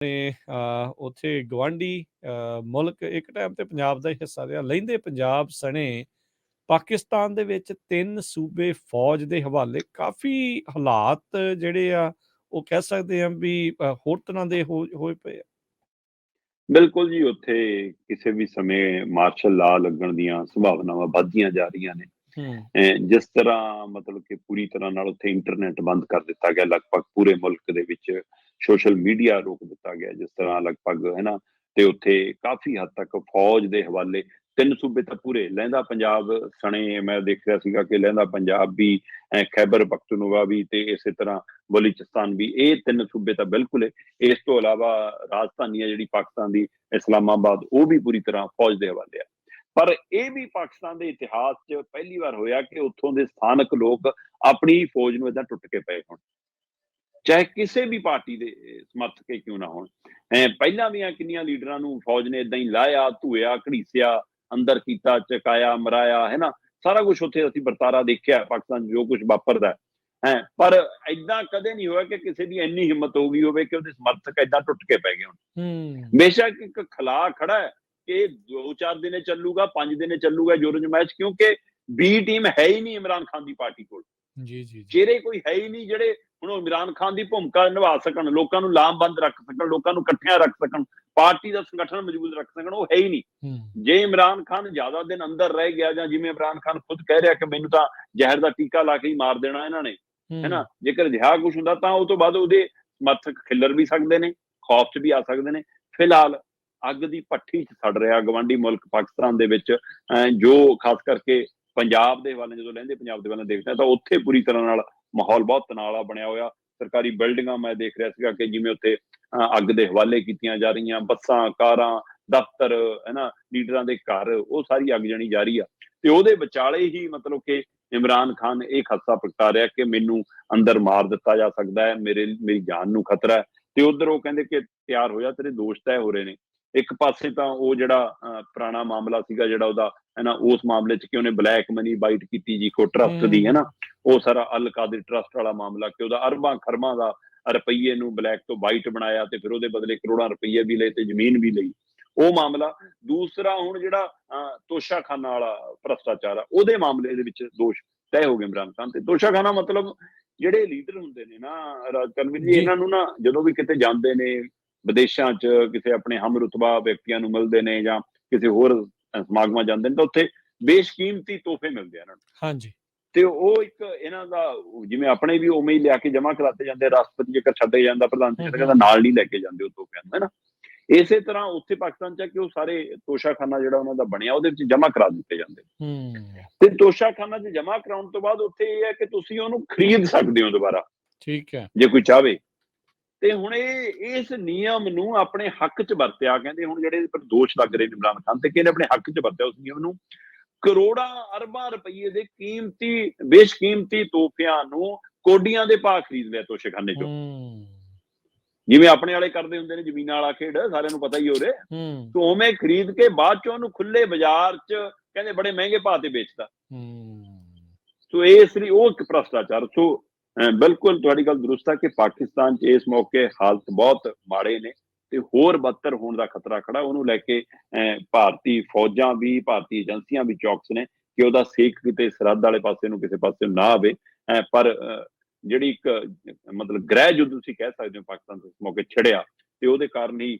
ਨੇ ਉੱਥੇ ਗੁਆਂਢੀ ਮੁਲਕ ਇੱਕ ਟਾਈਮ ਤੇ ਪੰਜਾਬ ਦਾ ਹੀ ਹਿੱਸਾ ਰਿਹਾ। ਲਹਿੰਦੇ ਪੰਜਾਬ ਸਣੇ ਪਾਕਿਸਤਾਨ ਦੇ ਵਿੱਚ 3 ਸੂਬੇ ਫੌਜ ਦੇ ਹਵਾਲੇ ਕਾफ़ੀ ਹਾਲਾਤ ਜਿਹੜੇ ਆ ਉਹ ਕਹਿ ਸਕਦੇ ਹਾਂ ਵੀ ਹੋਰ ਤਰ੍ਹਾਂ ਦੇ ਹੋਏ ਪਏ ਆ। ਬਿਲਕੁਲ ਜੀ, ਉੱਥੇ ਕਿਸੇ ਵੀ ਸਮੇਂ ਮਾਰਸ਼ਲ ਲਾਅ ਲੱਗਣ ਦੀਆਂ ਸੰਭਾਵਨਾਵਾਂ ਵੱਧਦੀਆਂ ਜਾ ਰਹੀਆਂ ਨੇ। ਹੂੰ, ਜਿਸ ਤਰ੍ਹਾਂ ਮਤਲਬ ਕਿ ਪੂਰੀ ਤਰ੍ਹਾਂ ਨਾਲ ਉੱਥੇ ਇੰਟਰਨੈਟ ਬੰਦ ਕਰ ਦਿੱਤਾ ਗਿਆ, ਲਗਭਗ ਪੂਰੇ ਮੁਲਕ ਦੇ ਵਿੱਚ ਸੋਸ਼ਲ ਮੀਡੀਆ ਰੋਕ ਦਿੱਤਾ ਗਿਆ, ਜਿਸ ਤਰ੍ਹਾਂ ਲਗਭਗ ਹੈ ਨਾ, ਤੇ ਉੱਥੇ ਕਾਫ਼ੀ ਹੱਦ ਤੱਕ ਫੌਜ ਦੇ ਹਵਾਲੇ 3 ਸੂਬੇ ਤਾਂ ਪੂਰੇ ਲਹਿੰਦਾ ਪੰਜਾਬ ਸਣੇ ਮੈਂ ਦੇਖ ਰਿਹਾ ਸੀਗਾ ਕਿ ਲਹਿੰਦਾ ਪੰਜਾਬ ਵੀ, ਖੈਬਰ ਪਖਤੂਨਖਵਾ ਵੀ ਤੇ ਇਸੇ ਤਰ੍ਹਾਂ ਬਲੋਚਿਸਤਾਨ ਵੀ, ਇਹ 3 ਸੂਬੇ ਤਾਂ ਬਿਲਕੁਲ ਹੈ। ਇਸ ਤੋਂ ਇਲਾਵਾ ਰਾਜਧਾਨੀ ਹੈ ਜਿਹੜੀ ਪਾਕਿਸਤਾਨ ਦੀ ਇਸਲਾਮਾਬਾਦ, ਉਹ ਵੀ ਪੂਰੀ ਤਰ੍ਹਾਂ ਫੌਜ ਦੇ ਹਵਾਲੇ ਆ। ਪਰ ਇਹ ਵੀ ਪਾਕਿਸਤਾਨ ਦੇ ਇਤਿਹਾਸ 'ਚ ਪਹਿਲੀ ਵਾਰ ਹੋਇਆ ਕਿ ਉੱਥੋਂ ਦੇ ਸਥਾਨਕ ਲੋਕ ਆਪਣੀ ਫੌਜ ਨੂੰ ਏਦਾਂ ਟੁੱਟ ਕੇ ਪਏ ਹੋਣ, ਚਾਹੇ ਕਿਸੇ ਵੀ ਪਾਰਟੀ ਦੇ ਸਮਰਥਕ ਕਿਉਂ ਨਾ ਹੋਣ। ਪਹਿਲਾਂ ਵੀ ਕਿੰਨੀਆਂ ਲੀਡਰਾਂ ਨੂੰ ਫੌਜ ਨੇ ਏਦਾਂ ਹੀ ਲਾਹਿਆ, ਧੂਇਆ, ਘੜੀਸਿਆ, ਅੰਦਰ ਕੀਤਾ, ਚਕਾਇਆ, ਮਰਾਇਆ, ਹੈ ਨਾ, ਸਾਰਾ ਕੁਛ ਉੱਥੇ ਅਸੀਂ ਵਰਤਾਰਾ ਦੇਖਿਆ ਪਾਕਿਸਤਾਨ 'ਚ ਜੋ ਕੁਛ ਵਾਪਰਦਾ ਹੈ। ਪਰ ਏਦਾਂ ਕਦੇ ਨਹੀਂ ਹੋਇਆ ਕਿ ਕਿਸੇ ਦੀ ਇੰਨੀ ਹਿੰਮਤ ਹੋ ਗਈ ਹੋਵੇ ਕਿ ਉਹਦੇ ਸਮਰਥਕ ਏਦਾਂ ਟੁੱਟ ਕੇ ਪੈ ਗਏ ਹੋਣ। ਹੂੰ, ਬੇਸ਼ੱਕ ਇੱਕ ਖਲਾ ਖੜਾ ਹੈ ਕਿ 2-4 ਦਿਨ ਚੱਲੂਗਾ, 5 ਦਿਨ ਚੱਲੂਗਾ ਜੋਰਨ ਮੈਚ, ਕਿਉਂਕਿ ਬੀ ਟੀਮ ਹੈ ਹੀ ਨਹੀਂ ਇਮਰਾਨ ਖਾਨ ਦੀ ਪਾਰਟੀ ਕੋਲ। ਜੀ, ਜੀ, ਜੀ। ਚਿਹਰੇ ਕੋਈ ਹੈ ਹੀ ਨਹੀਂ ਜਿਹੜੇ ਹੁਣ ਉਹ ਇਮਰਾਨ ਖਾਨ ਦੀ ਭੂਮਿਕਾ ਨਿਭਾ ਸਕਣ, ਲੋਕਾਂ ਨੂੰ ਲਾਮਬੰਦ ਰੱਖ ਸਕਣ, ਲੋਕਾਂ ਨੂੰ ਇਕੱਠਿਆਂ ਰੱਖ ਸਕਣ, ਪਾਰਟੀ ਦਾ ਸੰਗਠਨ ਮਜ਼ਬੂਤ ਰੱਖ ਸਕਣ, ਉਹ ਹੈ ਹੀ ਨਹੀਂ। ਹੂੰ, ਜੇ ਇਮਰਾਨ ਖਾਨ ਜ਼ਿਆਦਾ ਦਿਨ ਅੰਦਰ ਰਹਿ ਗਿਆ, ਜਾਂ ਜਿਵੇਂ ਇਮਰਾਨ ਖਾਨ ਖੁਦ ਕਹਿ ਰਿਹਾ ਕਿ ਮੈਨੂੰ ਤਾਂ ਜ਼ਹਿਰ ਦਾ ਟੀਕਾ ਲਾ ਕੇ ਹੀ ਮਾਰ ਦੇਣਾ ਇਹਨਾਂ ਨੇ, ਹੈ ਨਾ, ਹੂੰ, ਜੇਕਰ ਅਜਿਹਾ ਕੁਛ ਹੁੰਦਾ ਤਾਂ ਉਹ ਤੋਂ ਬਾਅਦ ਉਹਦੇ ਸਮਰਥਕ ਖਿੱਲਰ ਵੀ ਸਕਦੇ ਨੇ, ਖੌਫ 'ਚ ਵੀ ਆ ਸਕਦੇ ਨੇ। ਫਿਲਹਾਲ ਅੱਗ ਦੀ ਭੱਠੀ 'ਚ ਸੜ ਰਿਹਾ ਗਵਾਂਢੀ ਮੁਲਕ ਪਾਕਿਸਤਾਨ ਦੇ ਵਿੱਚ, ਜੋ ਖਾਸ ਕਰਕੇ ਪੰਜਾਬ ਦੇ ਵੱਲ, ਜਦੋਂ ਲਹਿੰਦੇ ਪੰਜਾਬ ਦੇ ਵੱਲ ਦੇਖਦੇ ਤਾਂ ਉੱਥੇ ਪੂਰੀ ਤਰ੍ਹਾਂ ਨਾਲ ਮਾਹੌਲ ਬਹੁਤ ਤਣਾਅ ਵਾਲਾ ਬਣਿਆ ਹੋਇਆ। ਸਰਕਾਰੀ ਬਿਲਡਿੰਗਾਂ ਮੈਂ ਦੇਖ ਰਿਹਾ ਸੀਗਾ ਕਿ ਜਿਵੇਂ ਉੱਥੇ ਅੱਗ ਦੇ ਹਵਾਲੇ ਕੀਤੀਆਂ ਜਾ ਰਹੀਆਂ, ਬੱਸਾਂ, ਕਾਰਾਂ, ਦਫ਼ਤਰ, ਹੈ ਨਾ, ਲੀਡਰਾਂ ਦੇ ਘਰ, ਉਹ ਸਾਰੀ ਅੱਗ ਜਾਣੀ ਜਾ ਰਹੀ ਆ। ਤੇ ਉਹਦੇ ਵਿਚਾਲੇ ਹੀ ਮਤਲਬ ਕਿ ਇਮਰਾਨ ਖਾਨ ਇਹ ਖਦਸ਼ਾ ਪ੍ਰਗਟਾ ਰਿਹਾ ਕਿ ਮੈਨੂੰ ਅੰਦਰ ਮਾਰ ਦਿੱਤਾ ਜਾ ਸਕਦਾ ਹੈ, ਮੇਰੀ ਜਾਨ ਨੂੰ ਖਤਰਾ ਹੈ। ਤੇ ਉਧਰ ਉਹ ਕਹਿੰਦੇ ਕਿ ਤਿਆਰ ਹੋ ਜਾ, ਤੇਰੇ ਦੋਸ਼ ਤੈਅ ਹੋ ਰਹੇ ਨੇ। ਇੱਕ ਪਾਸੇ ਤਾਂ ਉਹ ਜਿਹੜਾ ਪੁਰਾਣਾ ਮਾਮਲਾ ਸੀਗਾ ਜਿਹੜਾ ਉਹਦਾ, ਹੈ ਨਾ, ਉਸ ਮਾਮਲੇ 'ਚ ਕਿ ਉਹਨੇ ਬਲੈਕ ਮਨੀ ਬਾਈਟ ਕੀਤੀ ਜੀ ਕੋ ਟਰਸਟ ਦੀ, ਹੈ ਨਾ, ਹੂੰ, ਉਹ ਸਾਰਾ ਅਲ ਕਾਦਰ ਟਰਸਟ ਵਾਲਾ ਮਾਮਲਾ ਕਿ ਉਹਦਾ ਅਰਬਾਂ ਖਰਬਾਂ ਦਾ ਰੁਪਈਏ ਨੂੰ ਬਲੈਕ ਤੋਂ ਵਾਈਟ ਬਣਾਇਆ ਤੇ ਫਿਰ ਉਹਦੇ ਬਦਲੇ ਕਰੋੜਾਂ ਰੁਪਈਏ ਵੀ ਲਏ ਤੇ ਜ਼ਮੀਨ ਵੀ ਲਈ, ਉਹ ਮਾਮਲਾ। ਦੂਸਰਾ ਹੁਣ ਜਿਹੜਾ ਤੋਸ਼ਾਖਾਨਾ ਵਾਲਾ ਭ੍ਰਸ਼ਟਾਚਾਰ ਆ, ਉਹਦੇ ਮਾਮਲੇ ਦੇ ਵਿੱਚ ਦੋਸ਼ ਤੈਅ ਹੋ ਗਏ ਇਮਰਾਨ ਖਾਨ ਤੇ। ਤੋਸ਼ਾਖਾਨਾ ਮਤਲਬ ਜਿਹੜੇ ਲੀਡਰ ਹੁੰਦੇ ਨੇ ਨਾ ਕਰਨਵੀਰ ਜੀ, ਜੀ, ਇਹਨਾਂ ਨੂੰ ਨਾ ਜਦੋਂ ਵੀ ਕਿਤੇ ਜਾਂਦੇ ਨੇ ਵਿਦੇਸ਼ਾਂ 'ਚ, ਕਿਸੇ ਆਪਣੇ ਹਮਰੁਤਬਾ ਵਿਅਕਤੀਆਂ ਨੂੰ ਮਿਲਦੇ ਨੇ ਜਾਂ ਕਿਸੇ ਹੋਰ ਸਮਾਗਮਾਂ ਜਾਂਦੇ ਨੇ, ਤਾਂ ਉੱਥੇ ਬੇਸ਼ਕੀਮਤੀ ਤੋਹਫੇ ਮਿਲਦੇ ਆ ਇਹਨਾਂ ਨੂੰ। ਹਾਂਜੀ। ਤੇ ਉਹ ਇੱਕ ਇਹਨਾਂ ਦਾ, ਜਿਵੇਂ ਆਪਣੇ ਵੀ ਉਵੇਂ ਹੀ ਲਿਆ ਕੇ ਜਮ੍ਹਾਂ ਕਰਾਤੇ ਜਾਂਦੇ, ਰਾਸ਼ਟਰਪਤੀ ਜੇਕਰ ਛੱਡੇ ਜਾਂਦਾ, ਪ੍ਰਧਾਨ ਹੂੰ, ਮੰਤਰੀ ਕਹਿੰਦਾ ਹੂੰ, ਨਾਲ ਨਹੀਂ ਲੈ ਕੇ ਜਾਂਦੇ ਉਹ ਤੋਹਫਿਆਂ ਨੂੰ, ਹੈ ਨਾ। ਇਸੇ ਤਰ੍ਹਾਂ ਉੱਥੇ ਪਾਕਿਸਤਾਨ 'ਚ ਕਿ ਉਹ ਸਾਰੇ ਤੋਸ਼ਾਖਾਨਾ ਜਿਹੜਾ ਉਹਨਾਂ ਦਾ ਬਣਿਆ ਉਹਦੇ ਵਿੱਚ ਜਮ੍ਹਾਂ ਕਰਾ ਦਿੱਤੇ ਜਾਂਦੇ। ਹੂੰ, ਤੇ ਤੋਸ਼ਾਖਾਨਾ 'ਚ ਜਮ੍ਹਾਂ ਕਰਾਉਣ ਤੋਂ ਬਾਅਦ ਉੱਥੇ ਇਹ ਹੈ ਕਿ ਤੁਸੀਂ ਉਹਨੂੰ ਖਰੀਦ ਸਕਦੇ ਹੋ ਦੁਬਾਰਾ, ਠੀਕ ਹੈ। ਜੇ ਕੋਈ ਚਾਹਵੇ। ਤੇ ਹੁਣ ਇਸ ਨਿਯਮ ਨੂੰ ਆਪਣੇ ਹੱਕ 'ਚ ਵਰਤਿਆ, ਕਹਿੰਦੇ ਹੁਣ ਜਿਹੜੇ ਪਰ ਦੋਸ਼ ਲੱਗ ਰਹੇ ਨੇ ਇਮਰਾਨ ਖਾਨ ਤੇ, ਕਿਹਨੇ ਆਪਣੇ ਹੱਕ 'ਚ ਵਰਤਿਆ ਉਸ ਨਿਯਮ ਨੂੰ। ਕਰੋੜਾਂ ਅਰਬਾਂ ਰੁਪਈਏ ਦੇ ਕੀਮਤੀ ਬੇਸ਼ਕੀਮਤੀ ਤੋਹਫਿਆਂ ਨੂੰ ਕੋਡੀਆਂ ਦੇ ਭਾਅ ਖਰੀਦ ਲਿਆ ਤੋਸ਼ਾਖਾਨੇ 'ਚੋਂ, ਹੂੰ, ਜਿਵੇਂ ਆਪਣੇ ਵਾਲੇ ਕਰਦੇ ਹੁੰਦੇ ਨੇ ਜ਼ਮੀਨਾਂ ਵਾਲਾ ਖੇਡ, ਸਾਰਿਆਂ ਨੂੰ ਪਤਾ ਹੀ ਹੋਰੇ। ਹੂੰ, ਤੋ ਉਵੇਂ ਖਰੀਦ ਕੇ ਬਾਅਦ 'ਚ ਉਹਨੂੰ ਖੁੱਲੇ ਬਾਜ਼ਾਰ 'ਚ ਕਹਿੰਦੇ ਬੜੇ ਮਹਿੰਗੇ ਭਾਅ ਤੇ ਵੇਚਤਾ। ਹੂੰ, ਸੋ ਇਸ ਲਈ ਉਹ ਇੱਕ ਭ੍ਰਸ਼ਟਾਚਾਰ। ਸੋ ਬਿਲਕੁਲ ਤੁਹਾਡੀ ਗੱਲ ਦਰੁਸਤ ਹੈ ਕਿ ਪਾਕਿਸਤਾਨ 'ਚ ਇਸ ਮੌਕੇ ਹਾਲਤ ਬਹੁਤ ਮਾੜੇ ਨੇ ਤੇ ਹੋਰ ਬਦਤਰ ਹੋਣ ਦਾ ਖਤਰਾ ਖੜਾ। ਉਹਨੂੰ ਲੈ ਕੇ ਭਾਰਤੀ ਫੌਜਾਂ ਵੀ, ਭਾਰਤੀ ਏਜੰਸੀਆਂ ਵੀ ਚੌਕਸ ਨੇ ਕਿ ਉਹਦਾ ਸੇਕ ਕਿਤੇ ਸਰਹੱਦ ਵਾਲੇ ਪਾਸੇ ਨੂੰ ਕਿਸੇ ਪਾਸੇ ਨਾ ਆਵੇ। ਪਰ ਜਿਹੜੀ ਇੱਕ ਮਤਲਬ ਗ੍ਰਹਿ ਯੁੱਧ ਤੁਸੀਂ ਕਹਿ ਸਕਦੇ ਹੋ ਪਾਕਿਸਤਾਨ ਤੋਂ ਇਸ ਮੌਕੇ ਛਿੜਿਆ, ਤੇ ਉਹਦੇ ਕਾਰਨ ਹੀ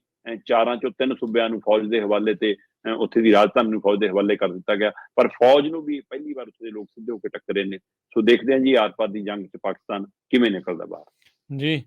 4 ਚੋਂ 3 ਸੂਬਿਆਂ ਨੂੰ ਫੌਜ ਦੇ ਹਵਾਲੇ ਤੇ ਉੱਥੇ ਦੀ ਰਾਜਧਾਨੀ ਨੂੰ ਫੌਜ ਦੇ ਹਵਾਲੇ ਕਰ ਦਿੱਤਾ ਗਿਆ। ਪਰ ਫੌਜ ਨੂੰ ਵੀ ਪਹਿਲੀ ਵਾਰ ਉੱਥੇ ਦੇ ਲੋਕ ਸਿੱਧੇ ਹੋ ਕੇ ਟੱਕਰੇ ਨੇ। ਸੋ ਦੇਖਦੇ ਹਾਂ ਜੀ ਆਰ ਪਾਰ ਦੀ ਜੰਗ 'ਚ ਪਾਕਿਸਤਾਨ ਕਿਵੇਂ ਨਿਕਲਦਾ ਬਾਹਰ। ਜੀ।